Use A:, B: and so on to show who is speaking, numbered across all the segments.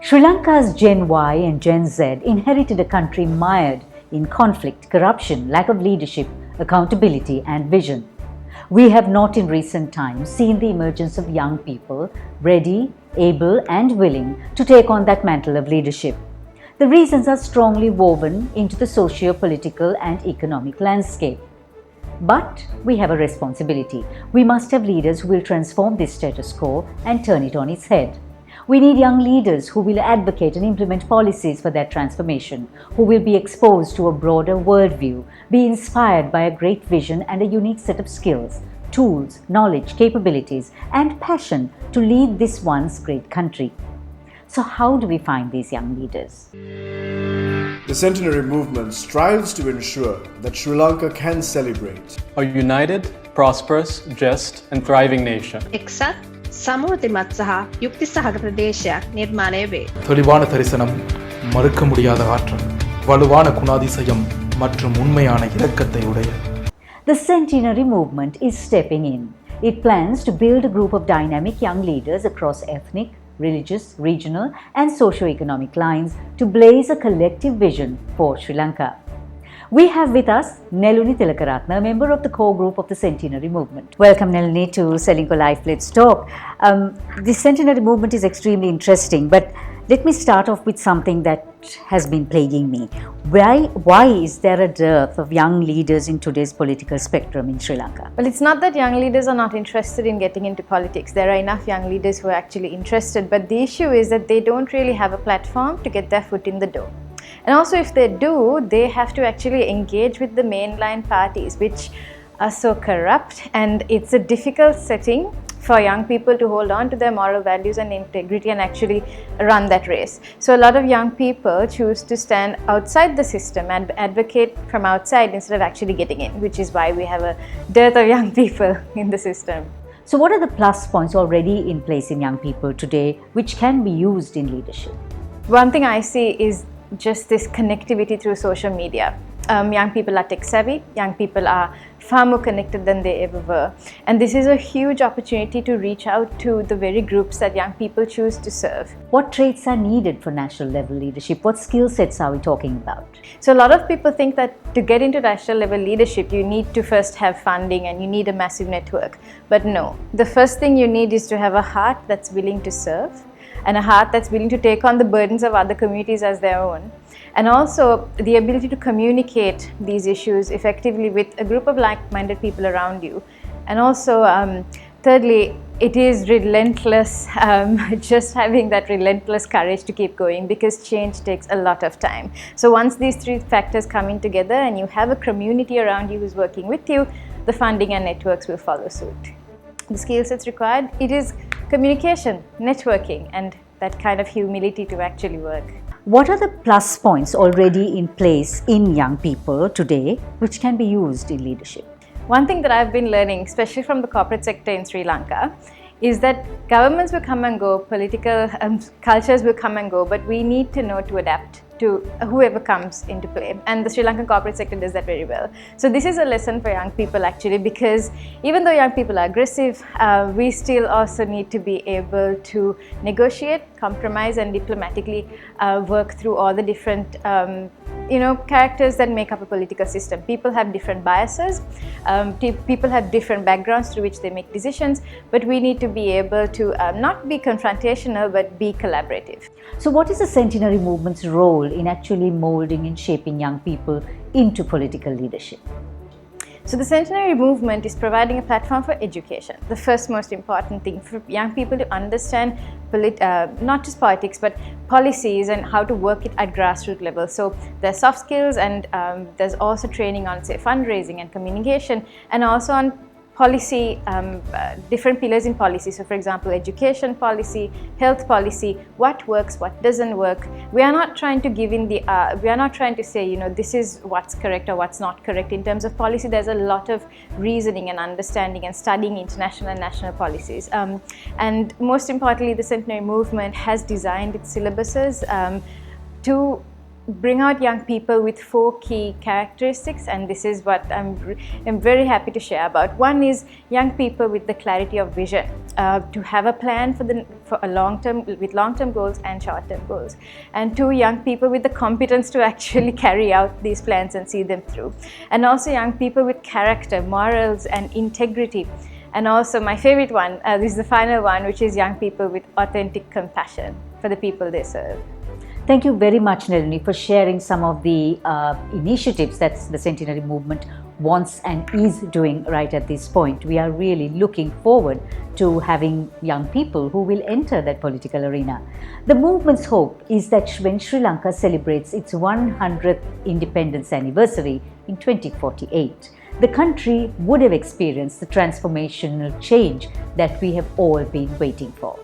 A: Sri Lanka's Gen Y and Gen Z inherited a country mired in conflict, corruption, lack of leadership, accountability and vision. We have not in recent times seen the emergence of young people ready, able and willing to take on that mantle of leadership. The reasons are strongly woven into the socio-political and economic landscape. But we have a responsibility. We must have leaders who will transform this status quo and turn it on its head. We need young leaders who will advocate and implement policies for that transformation, who will be exposed to a broader worldview, be inspired by a great vision and a unique set of skills, tools, knowledge, capabilities, and passion to lead this once great country. So how do we find these young leaders?
B: The Centenary Movement strives to ensure that Sri Lanka can celebrate
C: a united, prosperous, just and thriving nation.
D: එක්සත් සමෘද්ධිමත් සහ යුක්ති සහගත දේශයක් නිර්මාණය වේ.
E: தெளிவான தரிசனம், மறுக்க முடியாத ஆற்றல், வலுவான குணாதிசயம் மற்றும் உண்மையான இரக்கத்தை உடைய.
A: The Centenary Movement is stepping in. It plans to build a group of dynamic young leaders across ethnic, religious, regional and socio-economic lines to blaze a collective vision for Sri Lanka. We have with us Neluni Tilakaratna, a member of the core group of the Centenary Movement. Welcome Neluni to Selinko Life Let's Talk. The Centenary Movement is extremely interesting, but let me start off with something that has been plaguing me. Why is there a dearth of young leaders in today's political spectrum in Sri Lanka?
F: Well, it's not that young leaders are not interested in getting into politics. There are enough young leaders who are actually interested, but the issue is that they don't really have a platform to get their foot in the door. And also if they do, they have to actually engage with the mainline parties, which are so corrupt, and it's a difficult setting for young people to hold on to their moral values and integrity and actually run that race. So a lot of young people choose to stand outside the system and advocate from outside instead of actually getting in, which is why we have a dearth of young people in the system.
A: So what are the plus points already in place in young people today which can be used in leadership?
F: One thing I see is just this connectivity through social media. Young people are tech savvy, young people are far more connected than they ever were. And this is a huge opportunity to reach out to the very groups that young people choose to serve.
A: What traits are needed for national level leadership? What skill sets are we talking about?
F: So a lot of people think that to get into national level leadership, you need to first have funding and you need a massive network. But no, the first thing you need is to have a heart that's willing to serve, and a heart that's willing to take on the burdens of other communities as their own. And also the ability to communicate these issues effectively with a group of like-minded people around you. And also, thirdly, it is relentless, just having that relentless courage to keep going, because change takes a lot of time. So once these three factors come in together and you have a community around you who's working with you, the funding and networks will follow suit. The skill sets required, it is communication, networking, and that kind of humility to actually work.
A: What are the plus points already in place in young people today which can be used in leadership?
F: One thing that I've been learning, especially from the corporate sector in Sri Lanka, is that governments will come and go, political cultures will come and go, but we need to know to adapt to whoever comes into play, and the Sri Lankan corporate sector does that very well. So this is a lesson for young people actually, because even though young people are aggressive, we still also need to be able to negotiate, compromise and diplomatically work through all the different characters that make up a political system. People have different biases, people have different backgrounds through which they make decisions, but we need to be able to not be confrontational but be collaborative.
A: So what is the Centenary Movement's role in actually molding and shaping young people into political leadership?
F: So the Centenary Movement is providing a platform for education. The first most important thing for young people to understand not just politics but policies and how to work it at grassroots level. So there's soft skills, and there's also training on, say, fundraising and communication, and also on policy, different pillars in policy. So for example, education policy, health policy, what works, what doesn't work. We are not trying to give in the, we are not trying to say, this is what's correct or what's not correct. In terms of policy, there's a lot of reasoning and understanding and studying international and national policies. And most importantly, the Centenary Movement has designed its syllabuses to bring out young people with 4 key characteristics, and this is what I'm very happy to share about. One is young people with the clarity of vision, to have a plan for a long-term goals and short-term goals. And 2, young people with the competence to actually carry out these plans and see them through. And also young people with character, morals and integrity. And also my favorite one, this is the final one, which is young people with authentic compassion for the people they serve.
A: Thank you very much, Nalini, for sharing some of the initiatives that the Centenary Movement wants and is doing right at this point. We are really looking forward to having young people who will enter that political arena. The movement's hope is that when Sri Lanka celebrates its 100th independence anniversary in 2048, the country would have experienced the transformational change that we have all been waiting for.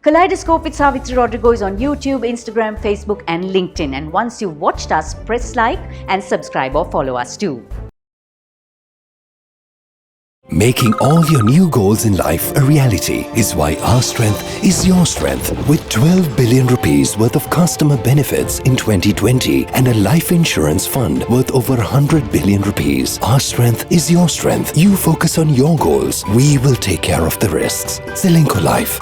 A: Kaleidoscope with Savitri Rodrigo is on YouTube, Instagram, Facebook and LinkedIn. And once you've watched us, press like and subscribe or follow us too.
G: Making all your new goals in life a reality is why our strength is your strength. With 12 billion rupees worth of customer benefits in 2020 and a life insurance fund worth over 100 billion rupees, our strength is your strength. You focus on your goals, we will take care of the risks. Sri Lanka Life.